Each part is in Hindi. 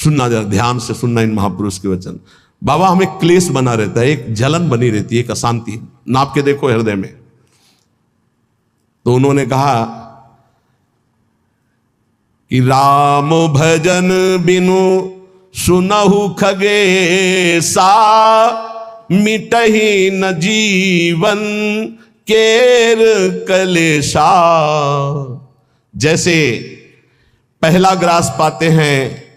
सुनना, जरा ध्यान से सुनना इन महापुरुष के वचन। बाबा, हमें क्लेश बना रहता है, एक जलन बनी रहती है, एक अशांति, नाप के देखो हृदय में। तो उन्होंने कहा कि राम भजन बिनु सुनहु खगेसा, मिटहि न जीवन केर कलेशा। जैसे पहला ग्रास पाते हैं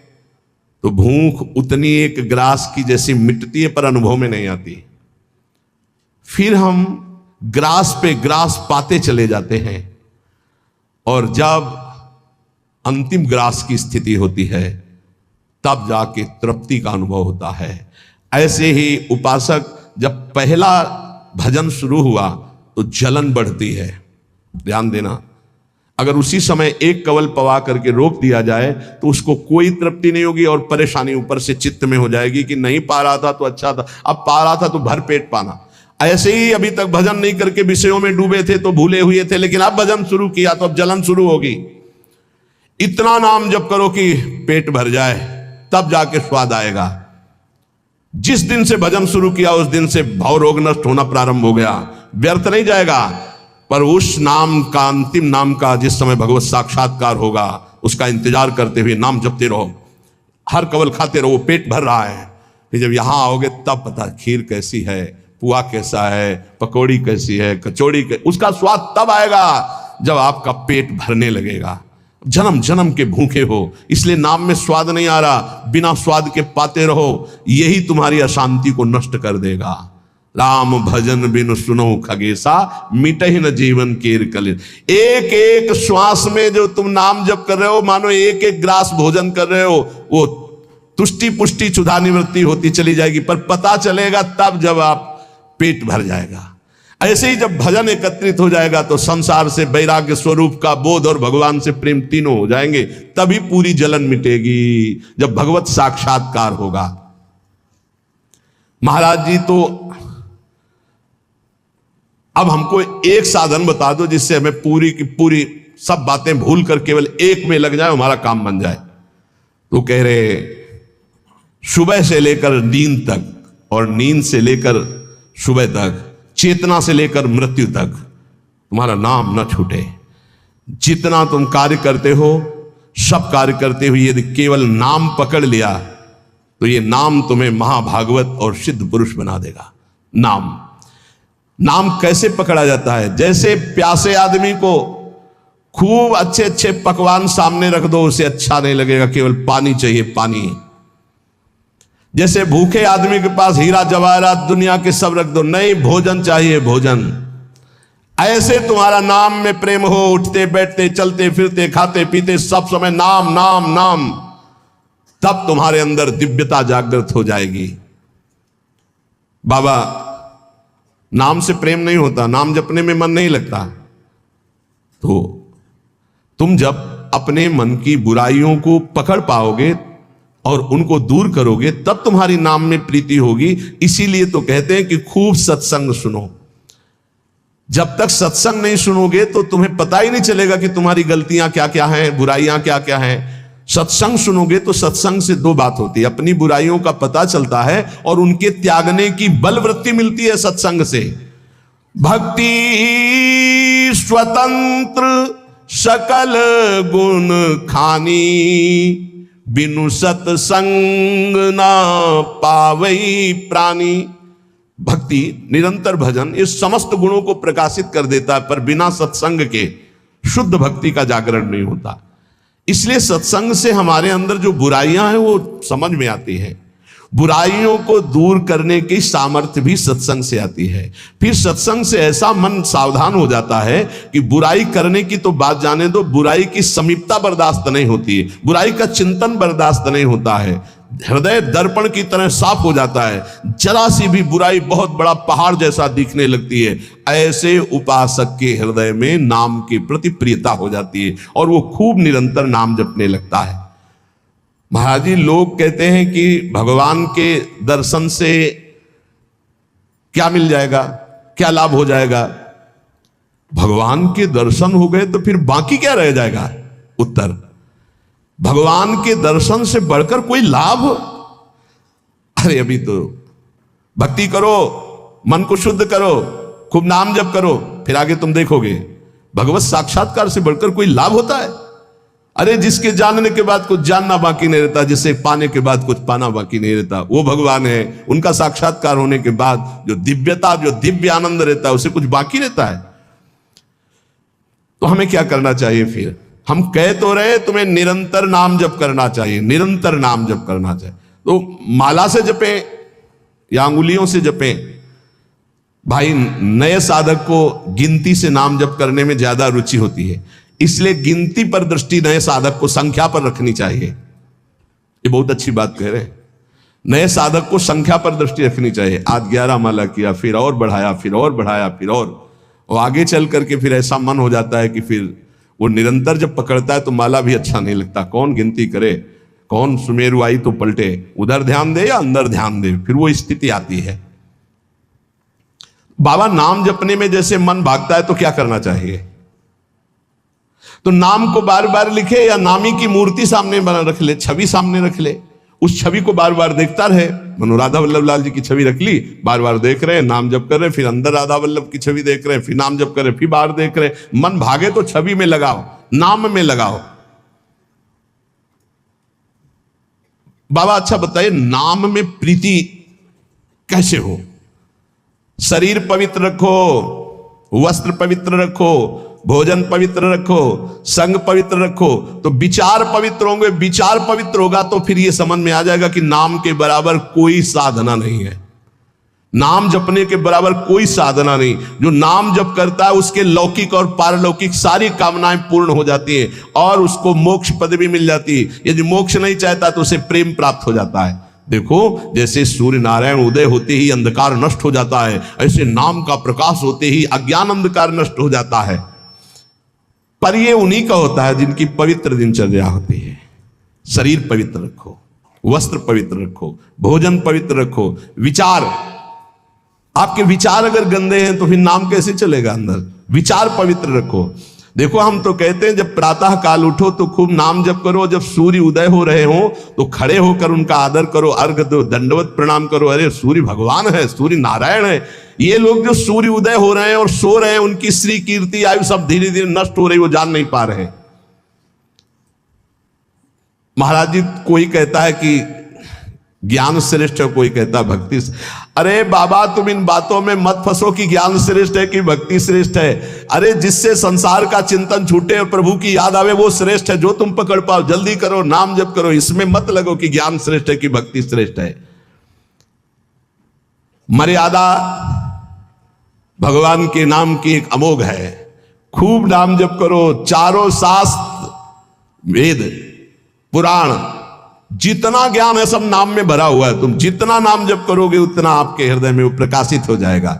तो भूख उतनी एक ग्रास की जैसी मिटती है, पर अनुभव में नहीं आती। फिर हम ग्रास पे ग्रास पाते चले जाते हैं, और जब अंतिम ग्रास की स्थिति होती है तब जाके तृप्ति का अनुभव होता है। ऐसे ही उपासक, जब पहला भजन शुरू हुआ तो जलन बढ़ती है। ध्यान देना, अगर उसी समय एक कवल पवा करके रोक दिया जाए तो उसको कोई तृप्ति नहीं होगी, और परेशानी ऊपर से चित्त में हो जाएगी कि नहीं पा रहा था तो अच्छा था, अब पा रहा था तो भर पेट पाना। ऐसे ही अभी तक भजन नहीं करके विषयों में डूबे थे तो भूले हुए थे, लेकिन अब भजन शुरू किया तो अब जलन शुरू होगी। इतना नाम जप करो कि पेट भर जाए, तब जाके स्वाद आएगा। जिस दिन से भजन शुरू किया उस दिन से भाव रोग नष्ट होना प्रारंभ हो गया। व्यर्थ नहीं जाएगा, पर उस नाम का, अंतिम नाम का, जिस समय भगवत साक्षात्कार होगा उसका इंतजार करते हुए नाम जपते रहो, हर कवल खाते रहो, पेट भर रहा है। फिर जब यहां आओगे तब पता खीर कैसी है, पुआ कैसा है, पकौड़ी कैसी है, कचौड़ी उसका स्वाद तब आएगा जब आपका पेट भरने लगेगा। जन्म जन्म के भूखे हो, इसलिए नाम में स्वाद नहीं आ रहा, बिना स्वाद के पाते रहो, यही तुम्हारी अशांति को नष्ट कर देगा। राम भजन बिनु सुनो खगेसा, मिटहि न जीवन केर कलेश। एक एक श्वास में जो तुम नाम जप कर रहे हो, मानो एक एक ग्रास भोजन कर रहे हो, वो तुष्टि पुष्टि क्षुधा निवृत्ति होती चली जाएगी, पर पता चलेगा तब जब आप पेट भर जाएगा। ऐसे ही जब भजन एकत्रित हो जाएगा तो संसार से वैराग्य स्वरूप का बोध और भगवान से प्रेम तीनों हो जाएंगे, तभी पूरी जलन मिटेगी, जब भगवत साक्षात्कार होगा। महाराज जी, तो अब हमको एक साधन बता दो जिससे हमें पूरी की पूरी सब बातें भूल कर केवल एक में लग जाए, हमारा काम बन जाए। तो कह रहे, सुबह से लेकर नींद तक, और नींद से लेकर सुबह तक, चेतना से लेकर मृत्यु तक तुम्हारा नाम न छूटे। जितना तुम कार्य करते हो, सब कार्य करते हुए यदि केवल नाम पकड़ लिया तो ये नाम तुम्हें महाभागवत और सिद्ध पुरुष बना देगा। नाम कैसे पकड़ा जाता है? जैसे प्यासे आदमी को खूब अच्छे अच्छे पकवान सामने रख दो, उसे अच्छा नहीं लगेगा, केवल पानी चाहिए, पानी। जैसे भूखे आदमी के पास हीरा जवाहरात दुनिया के सब रख दो, नहीं, भोजन चाहिए, भोजन। ऐसे तुम्हारा नाम में प्रेम हो, उठते बैठते चलते फिरते खाते पीते सब समय नाम नाम नाम, तब तुम्हारे अंदर दिव्यता जागृत हो जाएगी। बाबा, नाम से प्रेम नहीं होता, नाम जपने में मन नहीं लगता, तो तुम जब अपने मन की बुराइयों को पकड़ पाओगे और उनको दूर करोगे, तब तुम्हारी नाम में प्रीति होगी। इसीलिए तो कहते हैं कि खूब सत्संग सुनो। जब तक सत्संग नहीं सुनोगे तो तुम्हें पता ही नहीं चलेगा कि तुम्हारी गलतियां क्या क्या हैं, बुराइयां क्या क्या हैं। सत्संग सुनोगे तो सत्संग से दो बात होती है, अपनी बुराइयों का पता चलता है और उनके त्यागने की बलवृत्ति मिलती है सत्संग से। भक्ति स्वतंत्र सकल गुण खानी, बिनु सत्संग ना पावई प्राणी। भक्ति, निरंतर भजन, इस समस्त गुणों को प्रकाशित कर देता है, पर बिना सत्संग के शुद्ध भक्ति का जागरण नहीं होता। इसलिए सत्संग से हमारे अंदर जो बुराइयां हैं वो समझ में आती है। बुराइयों को दूर करने की सामर्थ्य भी सत्संग से आती है। फिर सत्संग से ऐसा मन सावधान हो जाता है कि बुराई करने की तो बात जाने दो, बुराई की समीपता बर्दाश्त नहीं होती है, बुराई का चिंतन बर्दाश्त नहीं होता है। हृदय दर्पण की तरह साफ हो जाता है, जरा सी भी बुराई बहुत बड़ा पहाड़ जैसा दिखने लगती है। ऐसे उपासक के हृदय में नाम के प्रति प्रियता हो जाती है और वो खूब निरंतर नाम जपने लगता है। महाराज जी, लोग कहते हैं कि भगवान के दर्शन से क्या मिल जाएगा, क्या लाभ हो जाएगा? भगवान के दर्शन हो गए तो फिर बाकी क्या रह जाएगा? उत्तर, भगवान के दर्शन से बढ़कर कोई लाभ? अरे अभी तो भक्ति करो, मन को शुद्ध करो, खूब नाम जप करो, फिर आगे तुम देखोगे भगवत साक्षात्कार से बढ़कर कोई लाभ होता है? अरे जिसके जानने के बाद कुछ जानना बाकी नहीं रहता, जिसे पाने के बाद कुछ पाना बाकी नहीं रहता, वो भगवान है। उनका साक्षात्कार होने के बाद जो दिव्यता, जो दिव्य आनंद रहता है, उसे कुछ बाकी रहता है। तो हमें क्या करना चाहिए फिर? हम कह तो रहे तुम्हें निरंतर नाम जप करना चाहिए, निरंतर नाम जप करना चाहिए। तो माला से जपे या अंगुलियों से जपे? भाई नए साधक को गिनती से नाम जप करने में ज्यादा रुचि होती है, इसलिए गिनती पर दृष्टि नए साधक को संख्या पर रखनी चाहिए। ये बहुत अच्छी बात कह रहे हैं। नए साधक को संख्या पर दृष्टि रखनी चाहिए। आज 11 माला किया, फिर और बढ़ाया, फिर और बढ़ाया, फिर और आगे चल करके फिर ऐसा मन हो जाता है कि फिर वो निरंतर जब पकड़ता है तो माला भी अच्छा नहीं लगता। कौन गिनती करे, कौन सुमेरु आई तो पलटे, उधर ध्यान दे या अंदर ध्यान दे, फिर वो स्थिति आती है। बाबा नाम जपने में जैसे मन भागता है तो क्या करना चाहिए? तो नाम को बार बार लिखे या नामी की मूर्ति सामने बना रख ले, छवि सामने रख ले, उस छवि को बार बार देखता रहे। मनो राधा वल्लभ लाल जी की छवि रख ली, बार बार देख रहे हैं, नाम जप कर रहे हैं, फिर अंदर राधा वल्लभ की छवि देख रहे हैं, फिर नाम जप कर रहे हैं, फिर बाहर देख रहे हैं। मन भागे तो छवि में लगाओ, नाम में लगाओ। बाबा अच्छा बताइए, नाम में प्रीति कैसे हो? शरीर पवित्र रखो, वस्त्र पवित्र रखो, भोजन पवित्र रखो, संग पवित्र रखो, तो विचार पवित्र होंगे। विचार पवित्र होगा तो फिर ये समझ में आ जाएगा कि नाम के बराबर कोई साधना नहीं है। नाम जपने के बराबर कोई साधना नहीं। जो नाम जप करता है उसके लौकिक और पारलौकिक सारी कामनाएं पूर्ण हो जाती हैं और उसको मोक्ष पदवी मिल जाती है। यदि मोक्ष नहीं चाहता तो उसे प्रेम प्राप्त हो जाता है। देखो जैसे सूर्य नारायण उदय होते ही अंधकार नष्ट हो जाता है, ऐसे नाम का प्रकाश होते ही अज्ञान अंधकार नष्ट हो जाता है। पर ये उन्हीं का होता है जिनकी पवित्र दिनचर्या होती है। शरीर पवित्र रखो, वस्त्र पवित्र रखो, भोजन पवित्र रखो, विचार, आपके विचार अगर गंदे हैं तो फिर नाम कैसे चलेगा अंदर? विचार पवित्र रखो। देखो हम तो कहते हैं जब प्रातः काल उठो तो खूब नाम जप करो, जब सूर्य उदय हो रहे हो तो खड़े होकर उनका आदर करो, अर्घ दो, दंडवत प्रणाम करो। अरे सूर्य भगवान है, सूर्य नारायण है। ये लोग जो सूर्य उदय हो रहे हैं और सो रहे हैं, उनकी श्री कीर्ति आयु सब धीरे धीरे नष्ट हो रही, वो जान नहीं पा रहे। महाराज जी कोई कहता है कि ज्ञान श्रेष्ठ है, कोई कहता है भक्ति। अरे बाबा तुम इन बातों में मत फंसो कि ज्ञान श्रेष्ठ है कि भक्ति श्रेष्ठ है। अरे जिससे संसार का चिंतन छूटे और प्रभु की याद आवे वो श्रेष्ठ है। जो तुम पकड़ पाओ जल्दी करो, नाम जप करो, इसमें मत लगो कि ज्ञान श्रेष्ठ है कि भक्ति श्रेष्ठ है। मर्यादा भगवान के नाम की एक अमोघ है। खूब नाम जप करो, चारों शास्त्र वेद पुराण जितना ज्ञान है सब नाम में भरा हुआ है। तुम जितना नाम जप करोगे उतना आपके हृदय में वो प्रकाशित हो जाएगा।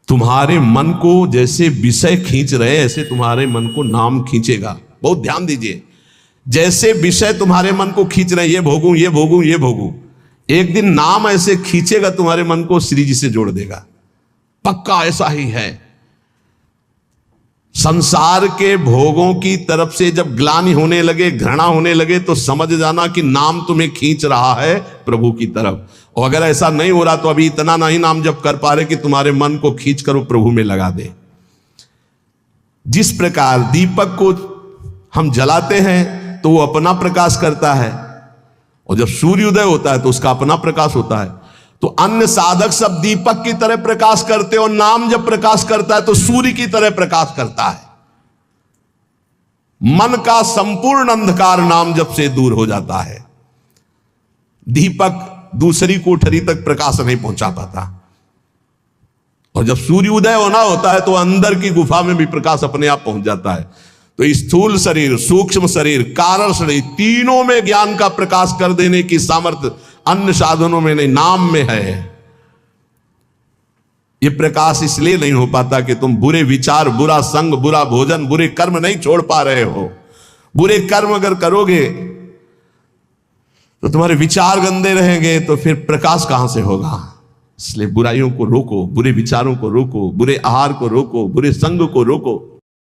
तुम्हारे मन को जैसे विषय खींच रहे ऐसे तुम्हारे मन को नाम खींचेगा। बहुत ध्यान दीजिए, जैसे विषय तुम्हारे मन को खींच रहे, ये भोगूं ये भोगूं ये भोगूं, एक दिन नाम ऐसे खींचेगा तुम्हारे मन को, श्री जी से जोड़ देगा। पक्का ऐसा ही है। संसार के भोगों की तरफ से जब ग्लानि होने लगे, घृणा होने लगे, तो समझ जाना कि नाम तुम्हें खींच रहा है प्रभु की तरफ। और अगर ऐसा नहीं हो रहा तो अभी इतना नहीं नाम जप कर पा रहे कि तुम्हारे मन को खींच कर वो प्रभु में लगा दे। जिस प्रकार दीपक को हम जलाते हैं तो वो अपना प्रकाश करता है, और जब सूर्योदय होता है तो उसका अपना प्रकाश होता है। तो अन्य साधक सब दीपक की तरह प्रकाश करते हैं, और नाम जब प्रकाश करता है तो सूर्य की तरह प्रकाश करता है। मन का संपूर्ण अंधकार नाम जप से दूर हो जाता है। दीपक दूसरी कोठरी तक प्रकाश नहीं पहुंचा पाता, और जब सूर्योदय होना होता है तो अंदर की गुफा में भी प्रकाश अपने आप पहुंच जाता है। तो स्थूल शरीर, सूक्ष्म शरीर, कारण शरीर, तीनों में ज्ञान का प्रकाश कर देने की सामर्थ्य अन्य साधनों में नहीं, नाम में है। यह प्रकाश इसलिए नहीं हो पाता कि तुम बुरे विचार, बुरा संग, बुरा भोजन, बुरे कर्म नहीं छोड़ पा रहे हो। बुरे कर्म अगर करोगे तो तुम्हारे विचार गंदे रहेंगे, तो फिर प्रकाश कहां से होगा? इसलिए बुराइयों को रोको, बुरे विचारों को रोको, बुरे आहार को रोको, बुरे संग को रोको।